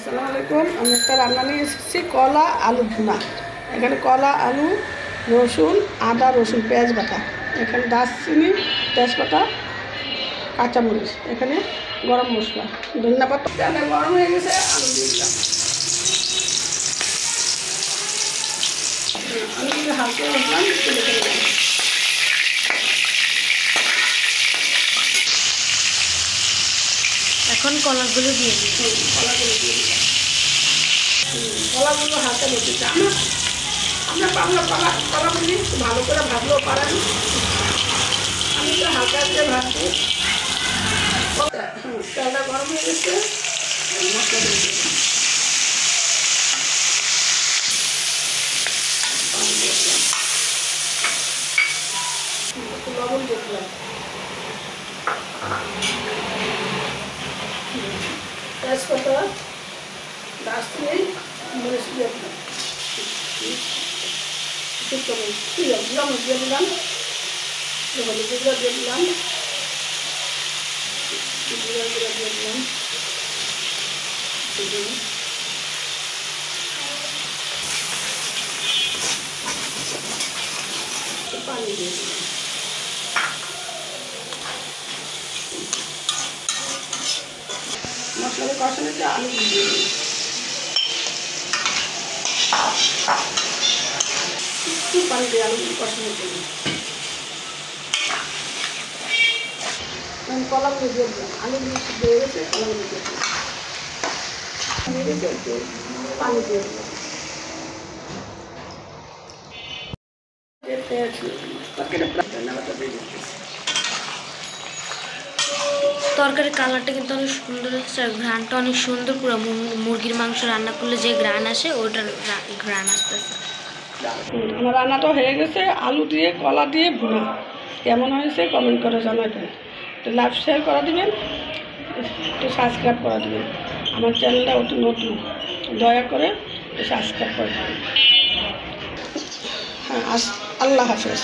আসসালামু আলাইকুম। আমি একটা রান্না নিয়ে এসেছি কলা আলু ভুনা। এখানে কলা আলু রসুন আদা রসুন পেঁয়াজ বাটা, এখানে দারচিনি তেজপাতা কাঁচামরিচ, এখানে গরম মশলা ধনিয়া পাতা। তেলটা গরম হয়ে গেছে, আলু দিয়ে দিলাম। আলু হালকা রাখলাম, তুলে দিলাম। এখন কলাগুলো দিয়ে দিই। কলাগুলো হাতে বসেছে। আমরা কলাগুলি একটু ভালো করে ভাজলেও পারেন, আমি তো হালকা দিয়ে ভাজছি। তেলটা গরম হয়ে গেছে, মশলা দিয়ে দিলাম। একটু লবণ দিয়ে দিলাম, তেজপাতা দারচিনি মরিচ দিয়ে দিলাম, লবণ দিয়ে দিলাম, হলুদ গুঁড়ো দিয়ে দিলাম, জিরা গুঁড়ো দিয়ে দিলাম, পানি দিয়ে দিলাম। মশলা কষানোতে আলু দিয়ে দিলাম, একটু পানি দিয়ে আলু কষানো জন্য। কলাগুলো দিয়ে দিলাম, আলু দিয়ে গেছে, কলাগুলো দিয়ে দিলাম, একটু পানি দিয়ে দিলাম। তরকারির কালারটা কিন্তু অনেক সুন্দর হচ্ছে, আর ঘ্রাণটা অনেক সুন্দর। পুরো মুরগির মাংস রান্না করলে যে ঘ্রাণ আসে ওটার ঘ্রাণ আসতেছে। আমার রান্নাটা হয়ে গেছে, আলু দিয়ে কলা দিয়ে ভুনা। কেমন হয়েছে কমেন্ট করে জানাবেন, একটু লাইক শেয়ার করে দেবেন, একটু সাবস্ক্রাইব করে দেবেন। আমার চ্যানেলটা একটু নতুন, দয়া করে সাবস্ক্রাইব করে দেবেন। হ্যাঁ, আল্লাহ হাফেজ।